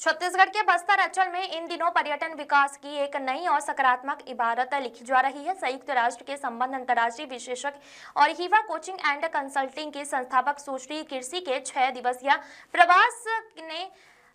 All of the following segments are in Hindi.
छत्तीसगढ़ के बस्तर अंचल में इन दिनों पर्यटन विकास की एक नई और सकारात्मक इबारत लिखी जा रही है। संयुक्त राष्ट्र के संबंध अंतर्राष्ट्रीय विशेषज्ञ और हीवा कोचिंग एंड कंसल्टिंग की संस्थापक सुश्री किरसी के 6 दिवसीय प्रवास ने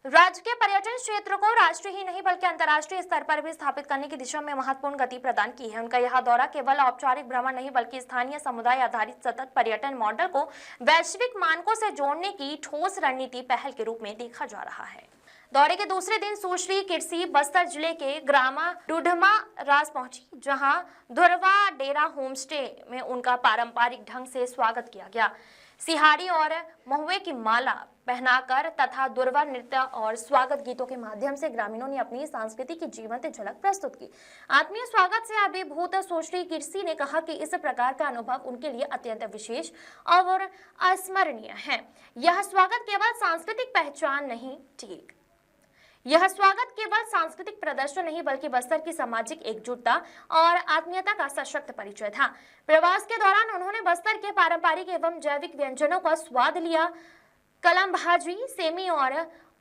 राज्य के पर्यटन क्षेत्र को राष्ट्रीय ही नहीं बल्कि अंतर्राष्ट्रीय स्तर पर भी स्थापित करने की दिशा में महत्वपूर्ण गति प्रदान की है। उनका यह दौरा केवल औपचारिक भ्रमण नहीं बल्कि स्थानीय समुदाय आधारित सतत पर्यटन मॉडल को वैश्विक मानकों से जोड़ने की ठोस रणनीति पहल के रूप में देखा जा रहा है। दौरे के दूसरे दिन सुश्री किरसी बस्तर जिले के ग्राम डूढमा रास पहुंची, जहां धुरवा डेरा होमस्टे में उनका पारंपरिक ढंग से स्वागत किया गया। सिहारी और महुए की माला पहनाकर तथा दुर्वा नृत्य और स्वागत गीतों के माध्यम से ग्रामीणों ने अपनी संस्कृति की जीवंत झलक प्रस्तुत की। आत्मीय स्वागत से अभिभूत सुश्री किरसी ने कहा कि इस प्रकार का अनुभव उनके लिए अत्यंत विशेष और अस्मरणीय है। यह स्वागत केवल सांस्कृतिक पहचान नहीं, यह स्वागत केवल सांस्कृतिक प्रदर्शन नहीं बल्कि बस्तर की सामाजिक एकजुटता और आत्मीयता का सशक्त परिचय था। प्रवास के दौरान उन्होंने बस्तर के पारंपरिक एवं जैविक व्यंजनों का स्वाद लिया। कलम भाजी, सेमी और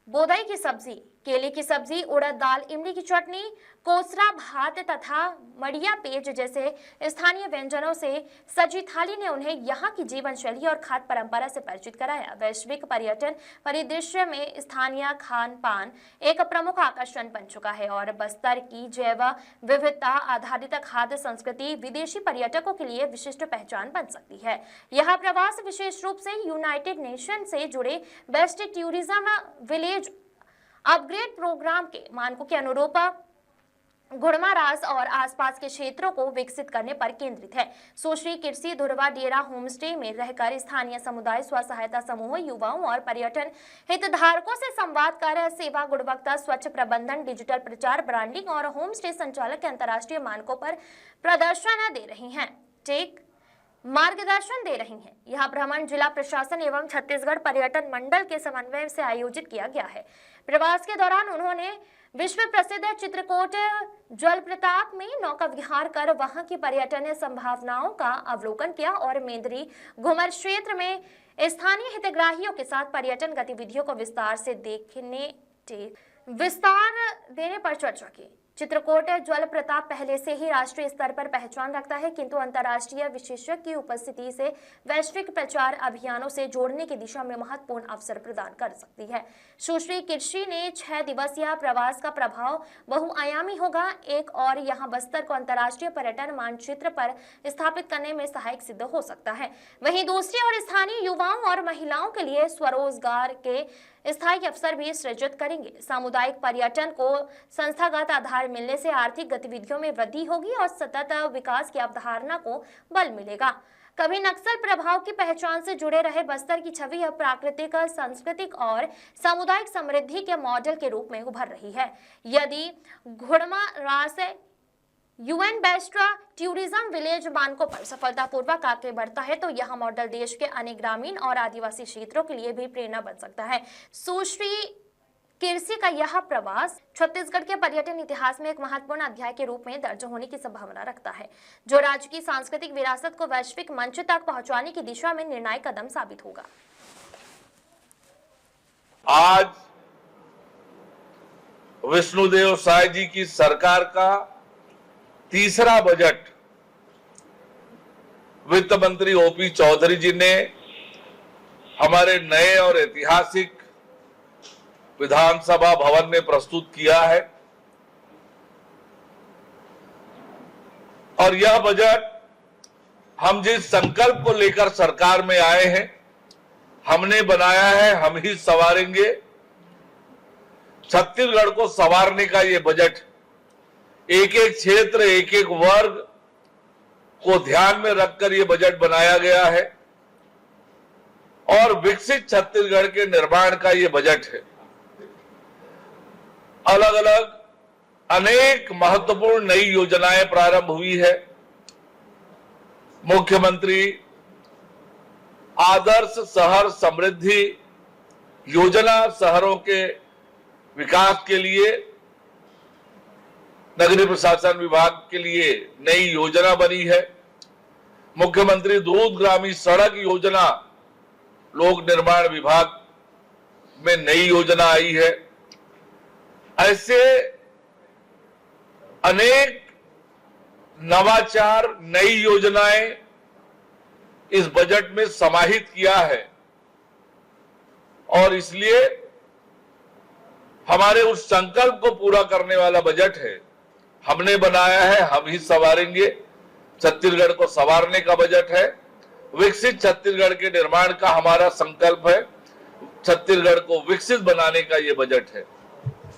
बोदई की सब्जी, केले की सब्जी, उड़द दाल, इमली की चटनी, कोसरा भात तथा मड़िया पेज जैसे स्थानीय व्यंजनों से सजी थाली ने उन्हें यहाँ की जीवन शैली और खाद्य परंपरा से परिचित कराया। वैश्विक पर्यटन परिदृश्य में स्थानीय खान पान एक प्रमुख आकर्षण बन चुका है और बस्तर की जैव विविधता आधारित खाद्य संस्कृति विदेशी पर्यटकों के लिए विशिष्ट पहचान बन सकती है। यह प्रवास विशेष रूप से यूनाइटेड नेशन से जुड़े best tourism village upgrade programme के मानकों के अनुरूप घुड़मा रास और आसपास के क्षेत्रों को विकसित करने पर केंद्रित है। सुश्री किरसी धुरवा डेरा होमस्टे में रहकर स्थानीय समुदाय, स्व सहायता समूह, युवाओं और पर्यटन हितधारकों से संवाद कर सेवा गुणवत्ता, स्वच्छ प्रबंधन, डिजिटल प्रचार, ब्रांडिंग और होमस्टे संचालक के अंतर्राष्ट्रीय मानकों पर प्रदर्शन दे रही हैं, मार्गदर्शन दे रही हैं। यह भ्रमण जिला प्रशासन एवं छत्तीसगढ़ पर्यटन मंडल के समन्वय से आयोजित किया गया है। प्रवास के दौरान उन्होंने विश्व प्रसिद्ध चित्रकूट जलप्रपात में नौका विहार कर वहां की पर्यटन संभावनाओं का अवलोकन किया और मेंदरी घुमर क्षेत्र में स्थानीय हितग्राहियों के साथ पर्यटन गतिविधियों को विस्तार देने पर चर्चा की। चित्रकूट जलप्रपात पहले से ही राष्ट्रीय स्तर पर पहचान रखता है, किंतु अंतर्राष्ट्रीय विशेषज्ञ की उपस्थिति से वैश्विक प्रचार अभियानों से जोड़ने की दिशा में महत्वपूर्ण अवसर प्रदान कर सकती है। सुश्री किरसी ने 6 दिवसीय प्रवास का प्रभाव बहुआयामी होगा। एक और यहाँ बस्तर को अंतर्राष्ट्रीय पर्यटन मानचित्र पर स्थापित करने में सहायक सिद्ध हो सकता है। वहीं दूसरी ओर स्थानीय युवाओं और महिलाओं के लिए स्वरोजगार के स्थायी अवसर भी सृजित करेंगे। सामुदायिक पर्यटन को संस्थागत आधार मिलने से आर्थिक गतिविधियों में वृद्धि होगी और सतत विकास की अवधारणा को बल मिलेगा। कभी नक्सल प्रभाव की पहचान से जुड़े रहे बस्तर की छवि अब प्राकृतिक, सांस्कृतिक और सामुदायिक समृद्धि के मॉडल के रूप में उभर रही है। यदि घुड़मा रास यूएन बेस्ट टूरिज्म विलेज मानकों पर सफलतापूर्वक आगे बढ़ता है तो यह मॉडल देश के अन्य ग्रामीण और आदिवासी क्षेत्रों के लिए भी प्रेरणा बन सकता है। सुश्री किरसी का यह प्रवास छत्तीसगढ़ के पर्यटन इतिहास में एक महत्वपूर्ण अध्याय के रूप में दर्ज होने की संभावना रखता है, जो राज्य की सांस्कृतिक विरासत को वैश्विक मंच तक पहुंचाने की दिशा में निर्णायक कदम साबित होगा। आज विष्णुदेव साय जी की सरकार का तीसरा बजट वित्त मंत्री ओपी चौधरी जी ने हमारे नए और ऐतिहासिक विधानसभा भवन में प्रस्तुत किया है और यह बजट हम जिस संकल्प को लेकर सरकार में आए हैं, हमने बनाया है, हम ही संवारेंगे। छत्तीसगढ़ को संवारने का ये बजट एक एक क्षेत्र, एक एक वर्ग को ध्यान में रखकर ये बजट बनाया गया है और विकसित छत्तीसगढ़ के निर्माण का ये बजट है। अलग अलग अनेक महत्वपूर्ण नई योजनाएं प्रारंभ हुई है। मुख्यमंत्री आदर्श शहर समृद्धि योजना शहरों के विकास के लिए नगरीय प्रशासन विभाग के लिए नई योजना बनी है। मुख्यमंत्री दूरगामी सड़क योजना लोक निर्माण विभाग में नई योजना आई है। ऐसे अनेक नवाचार, नई योजनाएं इस बजट में समाहित किया है और इसलिए हमारे उस संकल्प को पूरा करने वाला बजट है। हमने बनाया है, हम ही संवारेंगे। छत्तीसगढ़ को संवारने का बजट है। विकसित छत्तीसगढ़ के निर्माण का हमारा संकल्प है। छत्तीसगढ़ को विकसित बनाने का ये बजट है।